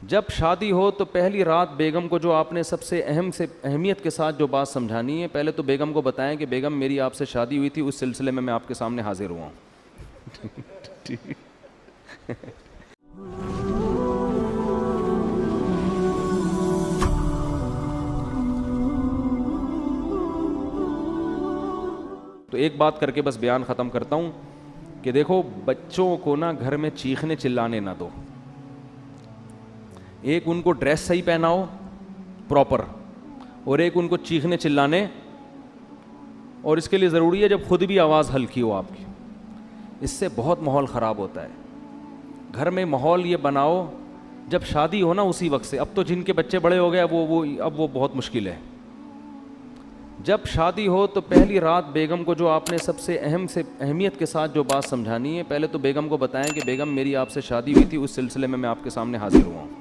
جب شادی ہو تو پہلی رات بیگم کو جو آپ نے سب سے اہمیت کے ساتھ جو بات سمجھانی ہے، پہلے تو بیگم کو بتائیں کہ بیگم میری آپ سے شادی ہوئی تھی، اس سلسلے میں آپ کے سامنے حاضر ہوا ہوں. تو ایک بات کر کے بس بیان ختم کرتا ہوں کہ دیکھو بچوں کو نا گھر میں چیخنے چلانے نہ دو. ایک ان کو ڈریس صحیح پہناؤ پراپر، اور ایک ان کو چیخنے چلانے، اور اس کے لیے ضروری ہے جب خود بھی آواز ہلکی ہو آپ کی. اس سے بہت ماحول خراب ہوتا ہے. گھر میں ماحول یہ بناؤ جب شادی ہو نا اسی وقت سے. اب تو جن کے بچے بڑے ہو گئے اب وہ بہت مشکل ہے. جب شادی ہو تو پہلی رات بیگم کو جو آپ نے سب سے اہمیت کے ساتھ جو بات سمجھانی ہے، پہلے تو بیگم کو بتائیں کہ بیگم میری آپ سے شادی ہوئی تھی، اس سلسلے میں آپ کے سامنے حاضر ہوا ہوں.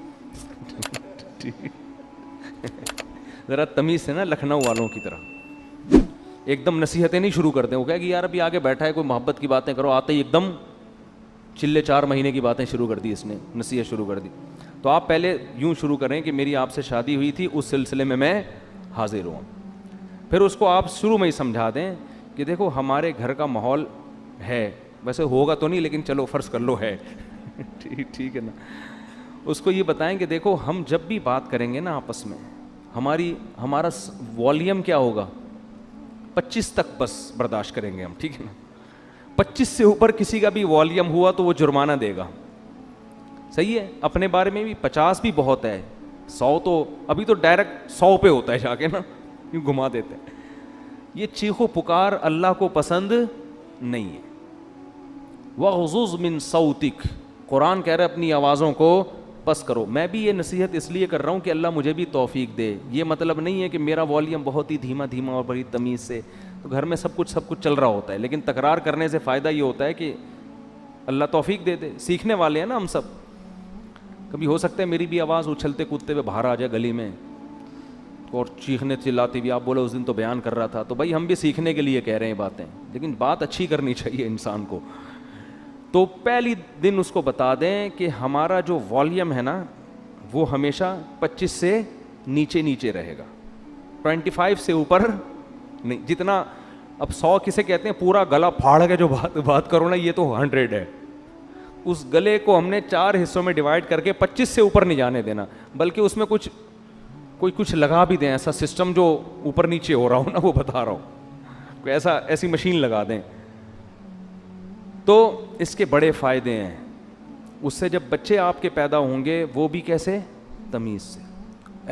ذرا تمیز سے نا لکھنؤ والوں کی طرح ایک دم نصیحتیں نہیں شروع کرتے. وہ کہے کہ یار ابھی آگے بیٹھا ہے کوئی محبت کی باتیں کرو، آتے ہی ایک دم چلے 4 مہینے کی باتیں شروع کر دی، اس نے نصیحت شروع کر دی. تو آپ پہلے یوں شروع کریں کہ میری آپ سے شادی ہوئی تھی، اس سلسلے میں حاضر ہوں. پھر اس کو آپ شروع میں ہی سمجھا دیں کہ دیکھو ہمارے گھر کا ماحول ہے، ویسے ہوگا تو نہیں لیکن چلو فرض کر لو ہے. ٹھیک ہے نا. اس کو یہ بتائیں کہ دیکھو ہم جب بھی بات کریں گے نا آپس میں، ہمارا والیوم کیا ہوگا، 25 تک بس برداشت کریں گے ہم. ٹھیک ہے نا. 25 سے اوپر کسی کا بھی والیوم ہوا تو وہ جرمانہ دے گا. صحیح ہے. اپنے بارے میں بھی 50 بھی بہت ہے، 100 تو ابھی تو ڈائریکٹ 100 پہ ہوتا ہے جا کے نا، یوں گھما دیتے ہیں. یہ چیخو پکار اللہ کو پسند نہیں ہے. وَغْضُضْ مِن صَوْتِكَ، قرآن کہہ رہا ہے اپنی آوازوں کو پس کرو. میں بھی یہ نصیحت اس لیے کر رہا ہوں کہ اللہ مجھے بھی توفیق دے. یہ مطلب نہیں ہے کہ میرا والیوم بہت ہی دھیما اور بڑی تمیز سے، تو گھر میں سب کچھ چل رہا ہوتا ہے، لیکن تکرار کرنے سے فائدہ یہ ہوتا ہے کہ اللہ توفیق دے دے. سیکھنے والے ہیں نا ہم سب. کبھی ہو سکتا ہے میری بھی آواز اچھلتے کودتے ہوئے باہر آ جائے گلی میں اور چیخنے چلاتی بھی، آپ بولے اس دن تو بیان کر رہا تھا، تو بھائی ہم بھی سیکھنے کے لیے کہہ رہے ہیں باتیں، لیکن بات اچھی کرنی چاہیے انسان کو. تو پہلی دن اس کو بتا دیں کہ ہمارا جو والیوم ہے نا وہ ہمیشہ 25 سے نیچے رہے گا، 25 سے اوپر نہیں. جتنا اب 100 کسے کہتے ہیں پورا گلا پھاڑ کے جو بات کرو نا، یہ تو 100 ہے. اس گلے کو ہم نے 4 حصوں میں ڈیوائڈ کر کے 25 سے اوپر نہیں جانے دینا، بلکہ اس میں کچھ لگا بھی دیں، ایسا سسٹم جو اوپر نیچے ہو رہا ہو نا، وہ بتا رہا ہوں، کوئی ایسی مشین لگا دیں. تو اس کے بڑے فائدے ہیں. اس سے جب بچے آپ کے پیدا ہوں گے وہ بھی کیسے، تمیز سے.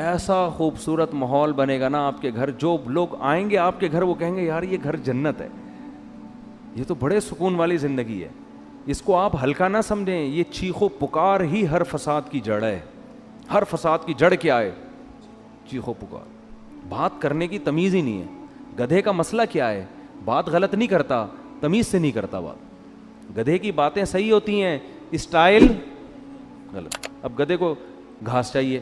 ایسا خوبصورت ماحول بنے گا نا آپ کے گھر، جو لوگ آئیں گے آپ کے گھر وہ کہیں گے یار یہ گھر جنت ہے، یہ تو بڑے سکون والی زندگی ہے. اس کو آپ ہلکا نہ سمجھیں. یہ چیخو پکار ہی ہر فساد کی جڑ ہے. ہر فساد کی جڑ کیا ہے، چیخو پکار. بات کرنے کی تمیز ہی نہیں ہے. گدھے کا مسئلہ کیا ہے، بات غلط نہیں کرتا، تمیز سے نہیں کرتا بات. گدھے کی باتیں صحیح ہوتی ہیں، اسٹائل غلط. اب گدھے کو گھاس چاہیے،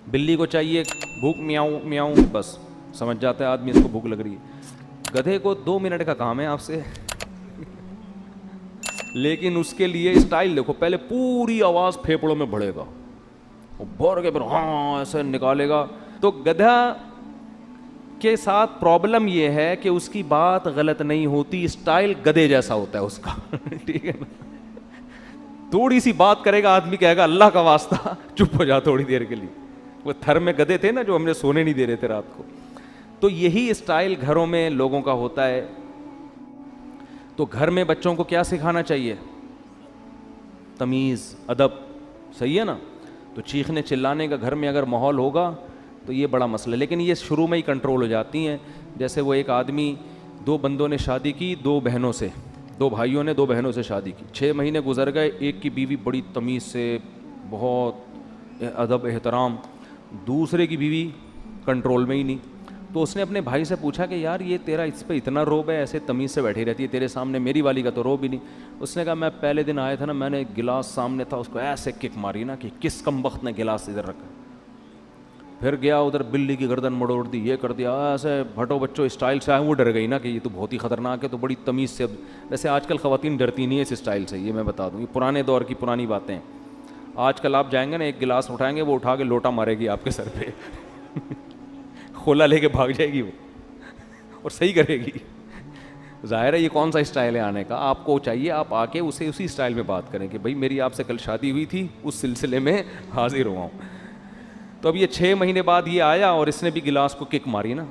بلی کو چاہیے بھوک میاؤں میاؤں، بس سمجھ جاتا ہے آدمی اس کو بھوک لگ رہی ہے. گدھے کو 2 منٹ کا کام ہے آپ سے، لیکن اس کے لیے اسٹائل دیکھو. پہلے پوری آواز پھیپڑوں میں بڑھے گا، بھر کے پھر ہاں ایسے نکالے گا. تو گدھا کے ساتھ پرابلم یہ ہے کہ اس کی بات غلط نہیں ہوتی، اسٹائل گدھے جیسا ہوتا ہے اس کا. ٹھیک ہے نا. تھوڑی سی بات کرے گا آدمی کہے گا اللہ کا واسطہ چپ ہو جا تھوڑی دیر کے لیے. وہ تھر میں گدھے تھے نا جو ہم نے سونے نہیں دے رہے تھے رات کو. تو یہی اسٹائل گھروں میں لوگوں کا ہوتا ہے. تو گھر میں بچوں کو کیا سکھانا چاہیے، تمیز، ادب. صحیح ہے نا. تو چیخنے چلانے کا گھر میں اگر ماحول ہوگا تو یہ بڑا مسئلہ ہے، لیکن یہ شروع میں ہی کنٹرول ہو جاتی ہیں. جیسے وہ ایک آدمی، 2 بندوں نے شادی کی 2 بہنوں سے، 2 بھائیوں نے 2 بہنوں سے شادی کی. 6 مہینے گزر گئے. ایک کی بیوی بڑی تمیز سے، بہت ادب احترام، دوسرے کی بیوی کنٹرول میں ہی نہیں. تو اس نے اپنے بھائی سے پوچھا کہ یار یہ تیرا اس پہ اتنا روب ہے، ایسے تمیز سے بیٹھی رہتی ہے تیرے سامنے، میری والی کا تو روب ہی نہیں. اس نے کہا میں پہلے دن آیا تھا نا، میں نے گلاس سامنے تھا اس کو ایسے کک ماری نا کہ کس کمبخت نے گلاس ادھر رکھا. پھر گیا ادھر بلی کی گردن مڑوڑ دی، یہ کر دیا، ایسے بھٹو بچوں اسٹائل سے آئے. وہ ڈر گئی نا کہ یہ تو بہت ہی خطرناک ہے، تو بڑی تمیز سے. ویسے آج کل خواتین ڈرتی نہیں ہے اس اسٹائل سے، یہ میں بتا دوں، یہ پرانے دور کی پرانی باتیں. آج کل آپ جائیں گے نا، ایک گلاس اٹھائیں گے وہ اٹھا کے لوٹا مارے گی آپ کے سر پہ کھولا لے کے بھاگ جائے گی وہ اور صحیح کرے گی. ظاہر ہے یہ کون سا اسٹائل ہے آنے کا. آپ کو چاہیے آپ آ کے اسے اسی اسٹائل میں بات کریں کہ بھائی میری آپ سے کل شادی ہوئی تھی، اس سلسلے میں حاضر ہوا ہوں. تو اب یہ 6 مہینے بعد یہ آیا اور اس نے بھی گلاس کو کک ماری نا.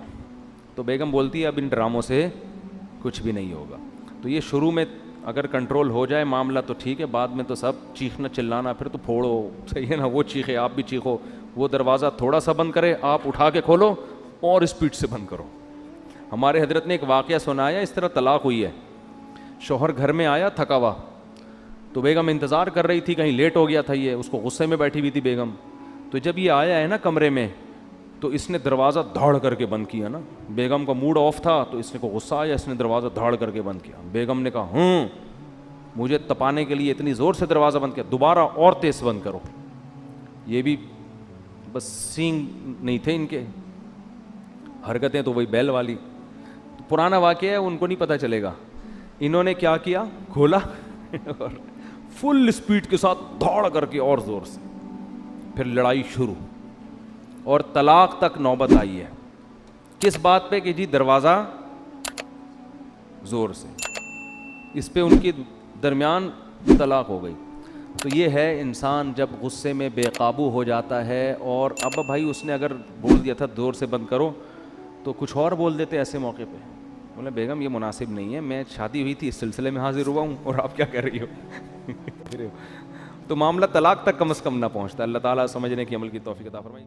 تو بیگم بولتی ہے اب ان ڈراموں سے کچھ بھی نہیں ہوگا. تو یہ شروع میں اگر کنٹرول ہو جائے معاملہ تو ٹھیک ہے، بعد میں تو سب چیخنا چلانا پھر تو پھوڑو، صحیح ہے نا. وہ چیخے آپ بھی چیخو، وہ دروازہ تھوڑا سا بند کرے آپ اٹھا کے کھولو اور اسپیڈ سے بند کرو. ہمارے حضرت نے ایک واقعہ سنایا، اس طرح طلاق ہوئی ہے. شوہر گھر میں آیا تھکا ہوا، تو بیگم انتظار کر رہی تھی، کہیں لیٹ ہو گیا تھا یہ، اس کو غصے میں بیٹھی ہوئی تھی بیگم. تو جب یہ آیا ہے نا کمرے میں تو اس نے دروازہ دھاڑ کر کے بند کیا نا. بیگم کا موڈ آف تھا تو اس نے کو غصہ آیا، اس نے دروازہ دھاڑ کر کے بند کیا. بیگم نے کہا مجھے تپانے کے لیے اتنی زور سے دروازہ بند کیا، دوبارہ اور تیز بند کرو. یہ بھی بس سینگ نہیں تھے ان کے، حرکتیں تو وہی بیل والی. پرانا واقعہ ہے، ان کو نہیں پتہ چلے گا. انہوں نے کیا کیا، کھولا اور فل اسپیڈ کے ساتھ دھاڑ کر کے اور زور سے، پھر لڑائی شروع اور طلاق تک نوبت آئی ہے. کس بات پہ کہ جی دروازہ زور سے، اس پہ ان کے درمیان طلاق ہو گئی. تو یہ ہے انسان جب غصے میں بے قابو ہو جاتا ہے. اور اب بھائی اس نے اگر بول دیا تھا زور سے بند کرو تو کچھ اور بول دیتے ایسے موقع پہ. بولے بیگم یہ مناسب نہیں ہے، میں شادی ہوئی تھی اس سلسلے میں حاضر ہوا ہوں اور آپ کیا کر رہی ہو تو معاملہ طلاق تک کم از کم نہ پہنچتا. اللہ تعالیٰ سمجھنے کی عمل کی توفیق عطا فرمائے.